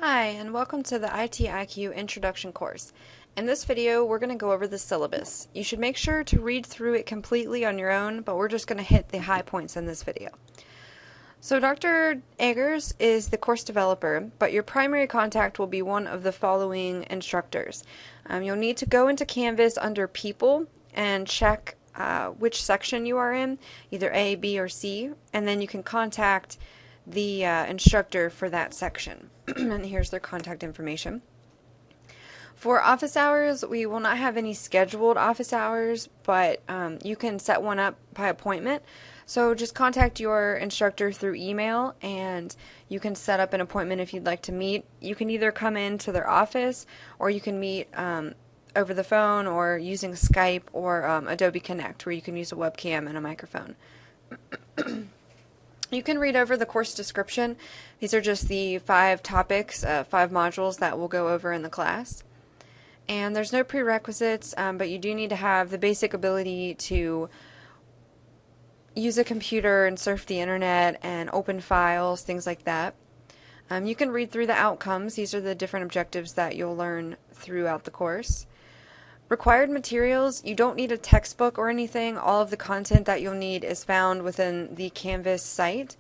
Hi, and welcome to the ITIQ Introduction course. In this video, we're going to go over the syllabus. You should make sure to read through it completely on your own, but we're just going to hit the high points in this video. So Dr. Eggers is the course developer, but your primary contact will be one of the following instructors. You'll need to go into Canvas under People and check which section you are in, either A, B, or C, and then you can contact the instructor for that section. And here's their contact information. For office hours, we will not have any scheduled office hours, but you can set one up by appointment. So just contact your instructor through email and you can set up an appointment if you'd like to meet. You can either come into their office or you can meet over the phone or using Skype or Adobe Connect, where you can use a webcam and a microphone. You can read over the course description. These are just the 5 topics, 5 modules that we'll go over in the class. And there's no prerequisites, but you do need to have the basic ability to use a computer and surf the internet and open files, things like that. You can read through the outcomes. These are the different objectives that you'll learn throughout the course. Required materials, you don't need a textbook or anything. All of the content that you'll need is found within the Canvas site.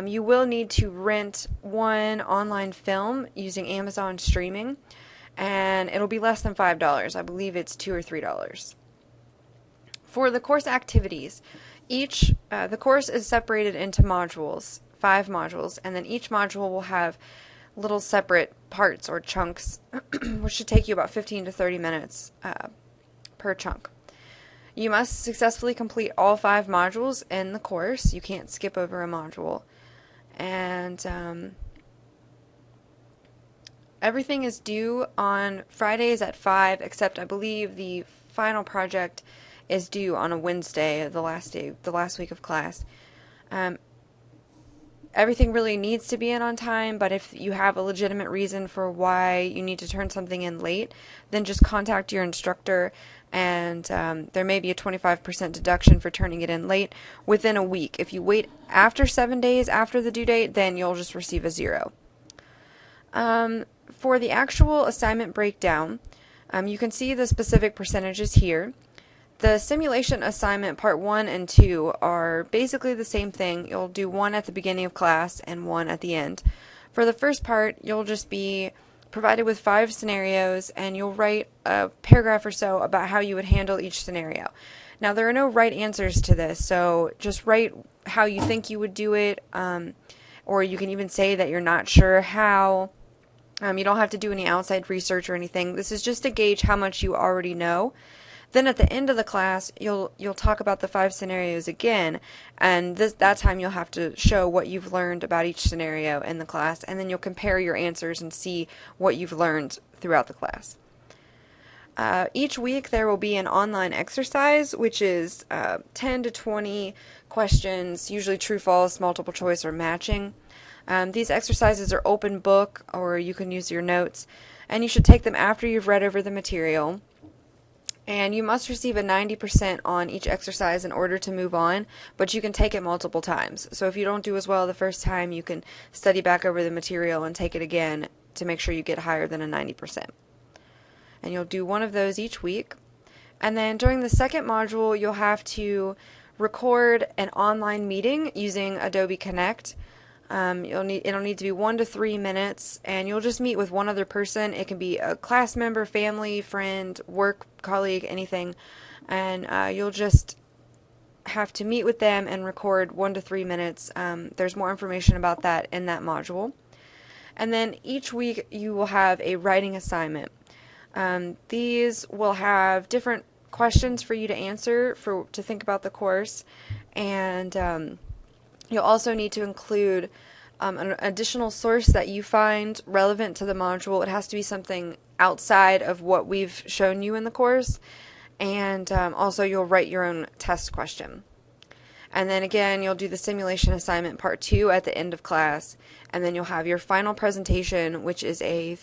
You will need to rent one online film using Amazon streaming, and it'll be less than $5. I believe it's $2 or $3. For the course activities, the course is separated into modules, 5 modules, and then each module will have little separate parts or chunks, which should take you about 15 to 30 minutes per chunk. You must successfully complete all 5 modules in the course. You can't skip over a module. And everything is due on Fridays at 5, except I believe the final project is due on a Wednesday, the last week of class. Everything really needs to be in on time, but if you have a legitimate reason for why you need to turn something in late, then just contact your instructor, and there may be a 25% deduction for turning it in late within a week. If you wait after 7 days after the due date, then you'll just receive a 0. For the actual assignment breakdown, you can see the specific percentages here. The simulation assignment part 1 and 2 are basically the same thing. You'll do one at the beginning of class and one at the end. For the first part, you'll just be provided with 5 scenarios, and you'll write a paragraph or so about how you would handle each scenario. Now, there are no right answers to this, so just write how you think you would do it, or you can even say that you're not sure how. You don't have to do any outside research or anything. This is just to gauge how much you already know. Then at the end of the class, you'll talk about the 5 scenarios again, and that time you'll have to show what you've learned about each scenario in the class, and then you'll compare your answers and see what you've learned throughout the class. Each week there will be an online exercise, which is 10 to 20 questions, usually true, false, multiple choice, or matching. These exercises are open book, or you can use your notes, and you should take them after you've read over the material. And you must receive a 90% on each exercise in order to move on, but you can take it multiple times. So if you don't do as well the first time, you can study back over the material and take it again to make sure you get higher than a 90%. And you'll do one of those each week. And then during the second module, you'll have to record an online meeting using Adobe Connect. It'll need to be 1 to 3 minutes, and you'll just meet with one other person. It can be a class member, family, friend, work colleague, anything, and you'll just have to meet with them and record 1 to 3 minutes. There's more information about that in that module. And then each week you will have a writing assignment. These will have different questions for you to answer to think about the course, and you'll also need to include an additional source that you find relevant to the module. It has to be something outside of what we've shown you in the course, and also you'll write your own test question. And then again, you'll do the simulation assignment part 2 at the end of class, and then you'll have your final presentation, which is a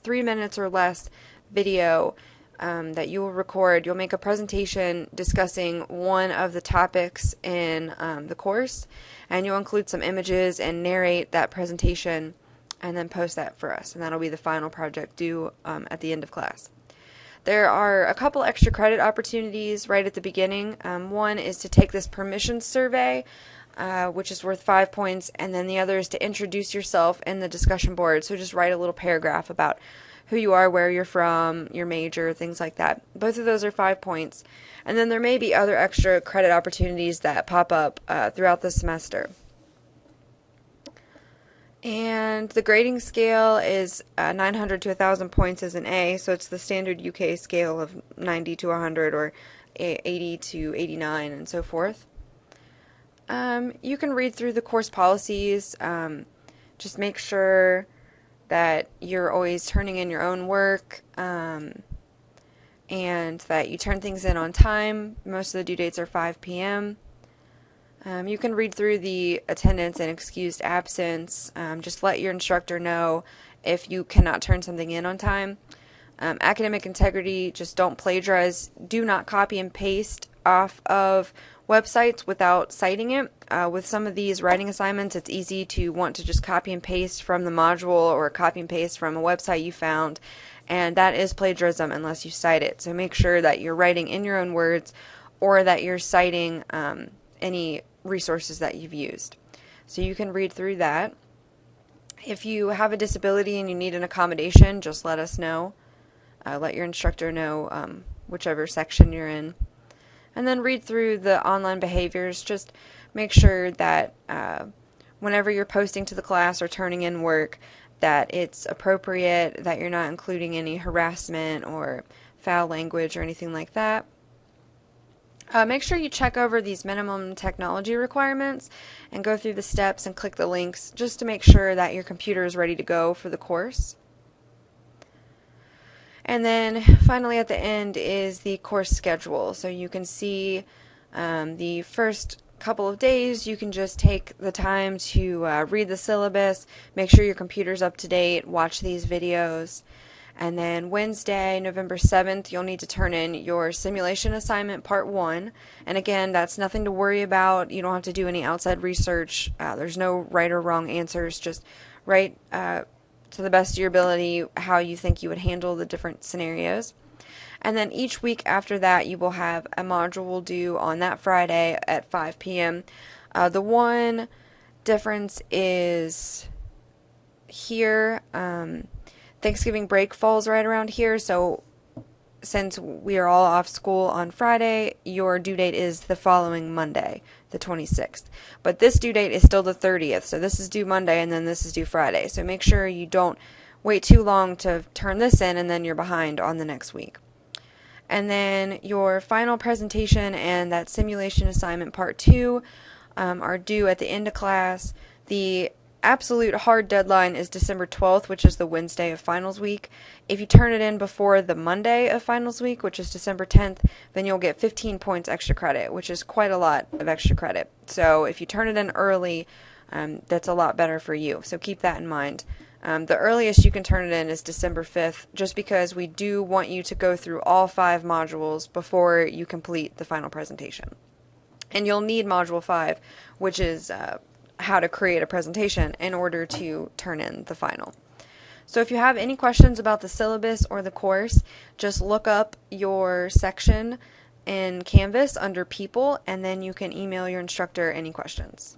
3 minutes or less video that you will record. You'll make a presentation discussing one of the topics in the course, and you'll include some images and narrate that presentation and then post that for us, and that'll be the final project due at the end of class. There are a couple extra credit opportunities right at the beginning. One is to take this permissions survey, which is worth 5 points, and then the other is to introduce yourself in the discussion board. So just write a little paragraph about who you are, where you're from, your major, things like that. Both of those are 5 points. And then there may be other extra credit opportunities that pop up throughout the semester. And the grading scale is 900 to 1,000 points as an A, so it's the standard UK scale of 90 to 100 or 80 to 89 and so forth. You can read through the course policies. Just make sure that you're always turning in your own work and that you turn things in on time. Most of the due dates are 5 p.m. You can read through the attendance and excused absence. Just let your instructor know if you cannot turn something in on time. Academic integrity, just don't plagiarize. Do not copy and paste off of websites without citing it. With some of these writing assignments, it's easy to want to just copy and paste from the module or copy and paste from a website you found, and that is plagiarism unless you cite it. So make sure that you're writing in your own words or that you're citing any resources that you've used. So you can read through that. If you have a disability and you need an accommodation, just let us know. Let your instructor know whichever section you're in. And then read through the online behaviors. Just make sure that whenever you're posting to the class or turning in work, that it's appropriate, that you're not including any harassment or foul language or anything like that. Make sure you check over these minimum technology requirements and go through the steps and click the links just to make sure that your computer is ready to go for the course. And then finally at the end is the course schedule. So you can see the first couple of days you can just take the time to read the syllabus, make sure your computer's up to date, watch these videos. And then Wednesday, November 7th, you'll need to turn in your simulation assignment part 1. And again, that's nothing to worry about. You don't have to do any outside research. There's no right or wrong answers. Just write to the best of your ability how you think you would handle the different scenarios. And then each week after that, you will have a module due on that Friday at 5 p.m. The one difference is here. Thanksgiving break falls right around here, so since we are all off school on Friday, your due date is the following Monday, the 26th. But this due date is still the 30th, so this is due Monday and then this is due Friday. So make sure you don't wait too long to turn this in and then you're behind on the next week. And then your final presentation and that simulation assignment part 2 are due at the end of class. The absolute hard deadline is December 12th, which is the Wednesday of finals week. If you turn it in before the Monday of finals week, which is December 10th, then you'll get 15 points extra credit, which is quite a lot of extra credit. So if you turn it in early, that's a lot better for you. So keep that in mind. The earliest you can turn it in is December 5th, just because we do want you to go through all 5 modules before you complete the final presentation. And you'll need Module 5, which is how to create a presentation in order to turn in the final. So if you have any questions about the syllabus or the course, just look up your section in Canvas under People, and then you can email your instructor any questions.